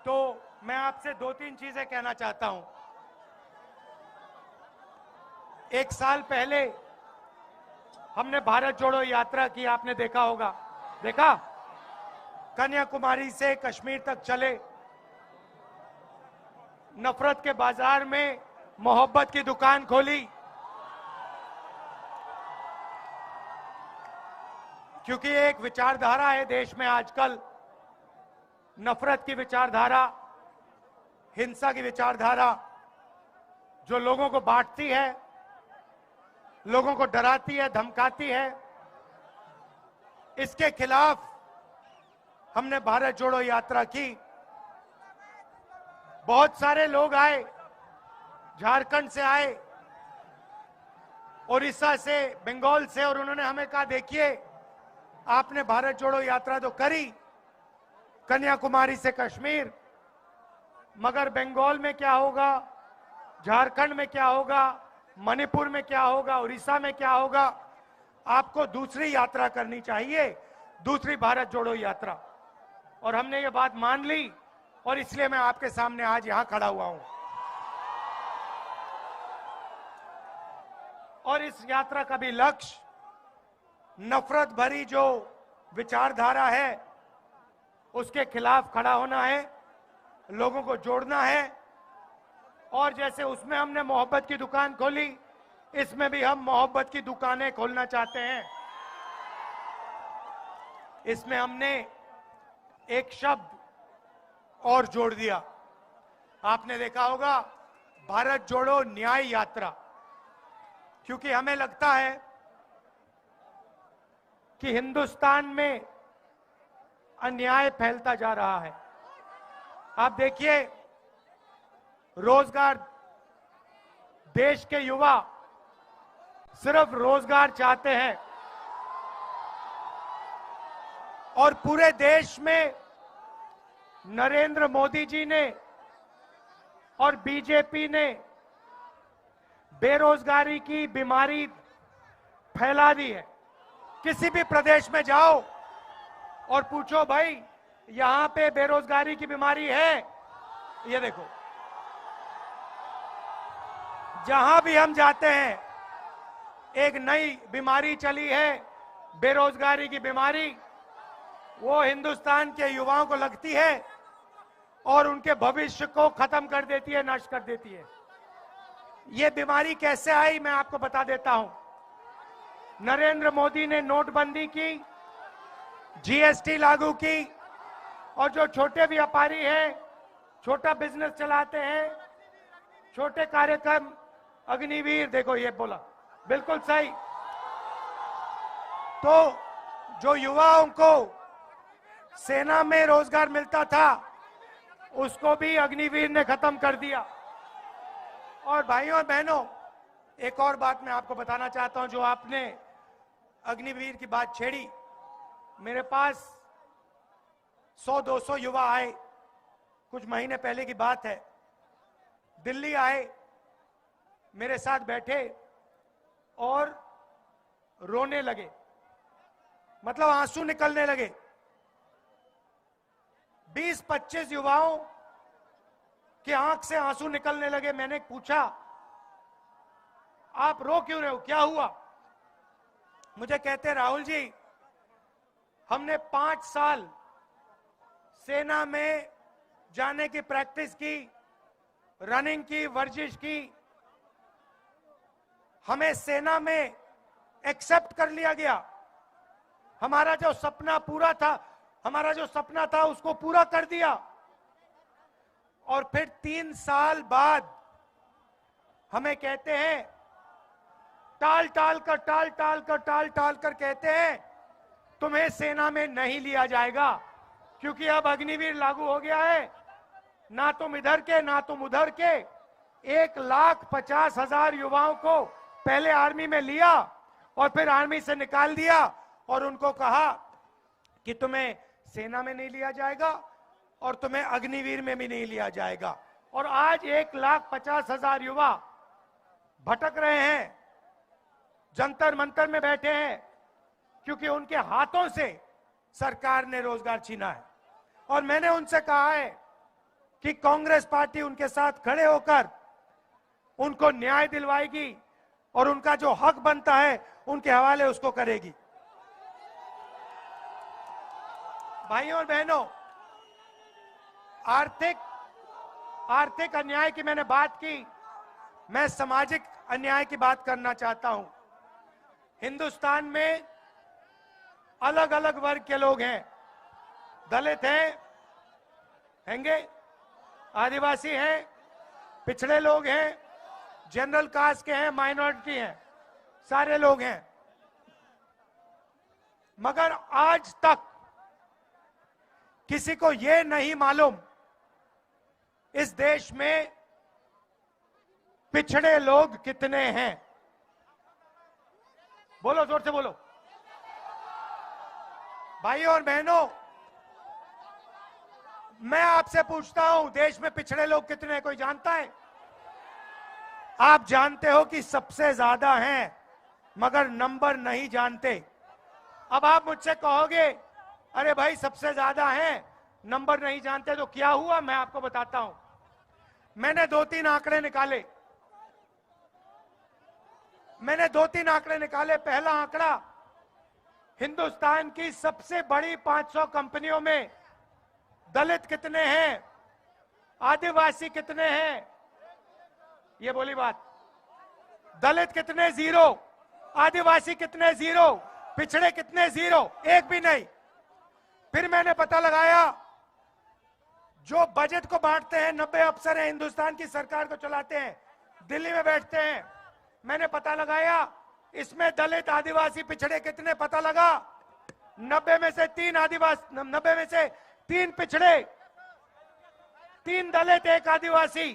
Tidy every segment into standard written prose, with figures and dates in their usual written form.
तो मैं आपसे दो तीन चीजें कहना चाहता हूं। एक साल पहले हमने भारत जोड़ो यात्रा की, आपने देखा होगा, देखा? कन्याकुमारी से कश्मीर तक चले, नफरत के बाजार में मोहब्बत की दुकान खोली, क्योंकि एक विचारधारा है देश में आजकल, नफरत की विचारधारा, हिंसा की विचारधारा, जो लोगों को बांटती है, लोगों को डराती है, धमकाती है। इसके खिलाफ हमने भारत जोड़ो यात्रा की। बहुत सारे लोग आए, झारखंड से आए, उड़ीसा से, बंगाल से, और उन्होंने हमें कहा देखिए आपने भारत जोड़ो यात्रा तो करी कन्याकुमारी से कश्मीर, मगर बंगाल में क्या होगा, झारखंड में क्या होगा, मणिपुर में क्या होगा, उड़ीसा में क्या होगा? आपको दूसरी यात्रा करनी चाहिए, दूसरी भारत जोड़ो यात्रा। और हमने ये बात मान ली और इसलिए मैं आपके सामने आज यहां खड़ा हुआ हूं। और इस यात्रा का भी लक्ष्य नफरत भरी जो विचारधारा है उसके खिलाफ खड़ा होना है, लोगों को जोड़ना है। और जैसे उसमें हमने मोहब्बत की दुकान खोली, इसमें भी हम मोहब्बत की दुकानें खोलना चाहते हैं। इसमें हमने एक शब्द और जोड़ दिया, आपने देखा होगा, भारत जोड़ो न्याय यात्रा, क्योंकि हमें लगता है कि हिंदुस्तान में अन्याय फैलता जा रहा है। आप देखिए, रोजगार, देश के युवा सिर्फ रोजगार चाहते हैं और पूरे देश में नरेंद्र मोदी जी ने और बीजेपी ने बेरोजगारी की बीमारी फैला दी है। किसी भी प्रदेश में जाओ और पूछो भाई यहां पे बेरोजगारी की बीमारी है, ये देखो, जहां भी हम जाते हैं एक नई बीमारी चली है, बेरोजगारी की बीमारी। वो हिंदुस्तान के युवाओं को लगती है और उनके भविष्य को खत्म कर देती है, नष्ट कर देती है। ये बीमारी कैसे आई मैं आपको बता देता हूं। नरेंद्र मोदी ने नोटबंदी की, जीएसटी लागू की, और जो छोटे व्यापारी हैं, छोटा बिजनेस चलाते हैं, छोटे कार्यक्रम, अग्निवीर, देखो ये बोला बिल्कुल सही। तो जो युवाओं को सेना में रोजगार मिलता था उसको भी अग्निवीर ने खत्म कर दिया। और भाइयों और बहनों, एक और बात मैं आपको बताना चाहता हूं, जो आपने अग्निवीर की बात छेड़ी। मेरे पास 100-200 युवा आए, कुछ महीने पहले की बात है। दिल्ली आए, मेरे साथ बैठे और रोने लगे, मतलब आंसू निकलने लगे। 20-25 युवाओं की आंख से आंसू निकलने लगे। मैंने पूछा, आप रो क्यों रहे हो, क्या हुआ? मुझे कहते, राहुल जी, हमने 5 साल सेना में जाने की प्रैक्टिस की, रनिंग की, वर्जिश की, हमें सेना में एक्सेप्ट कर लिया गया। हमारा जो सपना पूरा था, हमारा जो सपना था उसको पूरा कर दिया। और फिर 3 साल बाद हमें कहते हैं, टाल टाल कर कहते हैं, तुम्हें सेना में नहीं लिया जाएगा, क्योंकि अब अग्निवीर लागू हो गया है। ना तुम इधर के ना तुम उधर के। 1,50,000 युवाओं को पहले आर्मी में लिया और फिर आर्मी से निकाल दिया और उनको कहा कि तुम्हें सेना में नहीं लिया जाएगा और तुम्हें अग्निवीर में भी नहीं लिया जाएगा। और आज 1,50,000 युवा भटक रहे हैं, जंतर मंतर में बैठे हैं, क्योंकि उनके हाथों से सरकार ने रोजगार छीना है। और मैंने उनसे कहा है कि कांग्रेस पार्टी उनके साथ खड़े होकर उनको न्याय दिलवाएगी और उनका जो हक बनता है उनके हवाले उसको करेगी। भाइयों और बहनों, आर्थिक अन्याय की मैंने बात की, मैं सामाजिक अन्याय की बात करना चाहता हूं। हिंदुस्तान में अलग अलग वर्ग के लोग हैं। दलित हैंगे, आदिवासी हैं, पिछड़े लोग हैं, जनरल कास्ट के हैं, माइनॉरिटी हैं, सारे लोग हैं। मगर आज तक किसी को यह नहीं मालूम इस देश में पिछड़े लोग कितने हैं। बोलो, जोर से बोलो। भाइयों और बहनों, मैं आपसे पूछता हूं, देश में पिछड़े लोग कितने हैं, कोई जानता है? आप जानते हो कि सबसे ज्यादा हैं, मगर नंबर नहीं जानते। अब आप मुझसे कहोगे, अरे भाई सबसे ज्यादा हैं, नंबर नहीं जानते, तो क्या हुआ? मैं आपको बताता हूं। मैंने 2-3 आंकड़े निकाले। पहला आंकड़ा, हिंदुस्तान की सबसे बड़ी 500 कंपनियों में दलित कितने हैं, आदिवासी कितने हैं? ये बोली बात। दलित कितने? 0। आदिवासी कितने? 0। पिछड़े कितने? 0, एक भी नहीं। फिर मैंने पता लगाया, जो बजट को बांटते हैं 90 अफसर हैं, हिंदुस्तान की सरकार को चलाते हैं, दिल्ली में बैठते हैं। मैंने पता लगाया, इसमें दलित, आदिवासी, पिछड़े कितने? पता लगा 90 में से 3 आदिवासी, 90 में से 3 पिछड़े, 3 दलित, 1 आदिवासी।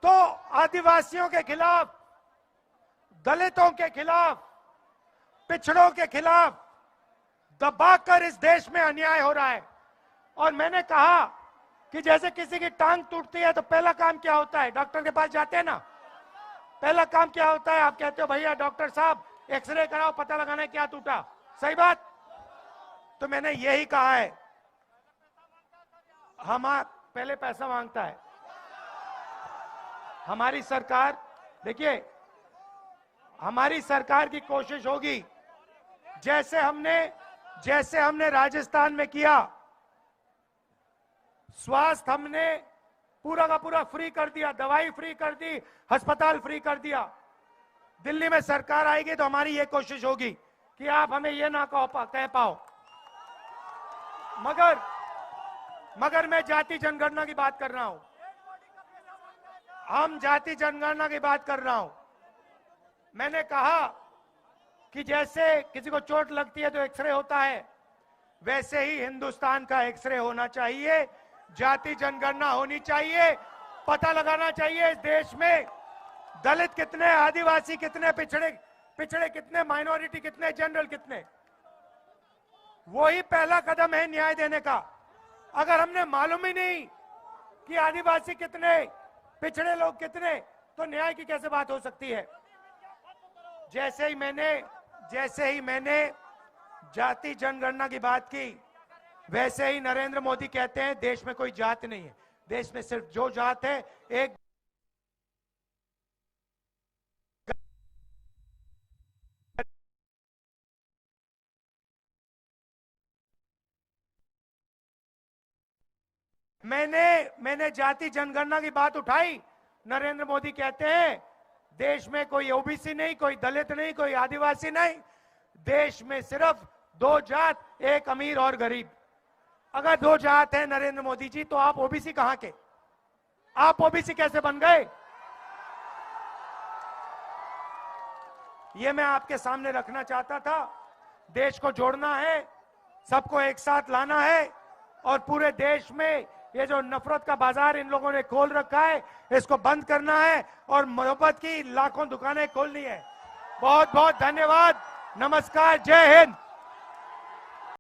तो आदिवासियों के खिलाफ, दलितों के खिलाफ, पिछड़ों के खिलाफ दबाकर इस देश में अन्याय हो रहा है। और मैंने कहा कि जैसे किसी की टांग टूटती है तो पहला काम क्या होता है? डॉक्टर के पास जाते हैं ना, पहला काम क्या होता है? आप कहते हो, भैया डॉक्टर साहब एक्सरे कराओ, पता लगाना है क्या टूटा। सही बात? तो मैंने यही कहा है, पहले पैसा मांगता है हमारी सरकार। देखिए, हमारी सरकार की कोशिश होगी, जैसे हमने राजस्थान में किया, स्वास्थ्य हमने पूरा का पूरा फ्री कर दिया, दवाई फ्री कर दी, अस्पताल फ्री कर दिया। दिल्ली में सरकार आएगी तो हमारी ये कोशिश होगी कि आप हमें ये ना कह पाओ। मगर मैं जाति जनगणना की बात कर रहा हूं। हम जाति जनगणना की बात कर रहा हूं। मैंने कहा कि जैसे किसी को चोट लगती है तो एक्सरे होता है, वैसे ही हिंदुस्तान का एक्सरे होना चाहिए, जाति जनगणना होनी चाहिए, पता लगाना चाहिए इस देश में दलित कितने, आदिवासी कितने, पिछड़े कितने, माइनॉरिटी कितने, जनरल कितने। वही पहला कदम है न्याय देने का। अगर हमने मालूम ही नहीं कि आदिवासी कितने, पिछड़े लोग कितने, तो न्याय की कैसे बात हो सकती है? जैसे ही मैंने जाति जनगणना की बात की, वैसे ही नरेंद्र मोदी कहते हैं देश में कोई जात नहीं है, देश में सिर्फ जो जात है एक। मैंने जाति जनगणना की बात उठाई। नरेंद्र मोदी कहते हैं देश में कोई ओबीसी नहीं, कोई दलित नहीं, कोई आदिवासी नहीं, देश में सिर्फ दो जात, एक अमीर और गरीब। अगर दो जात है नरेंद्र मोदी जी, तो आप ओबीसी कहां के? आप ओबीसी कैसे बन गए? ये मैं आपके सामने रखना चाहता था। देश को जोड़ना है, सबको एक साथ लाना है, और पूरे देश में ये जो नफरत का बाजार इन लोगों ने खोल रखा है, इसको बंद करना है और मोहब्बत की लाखों दुकानें खोलनी है। बहुत बहुत धन्यवाद। नमस्कार। जय हिंद।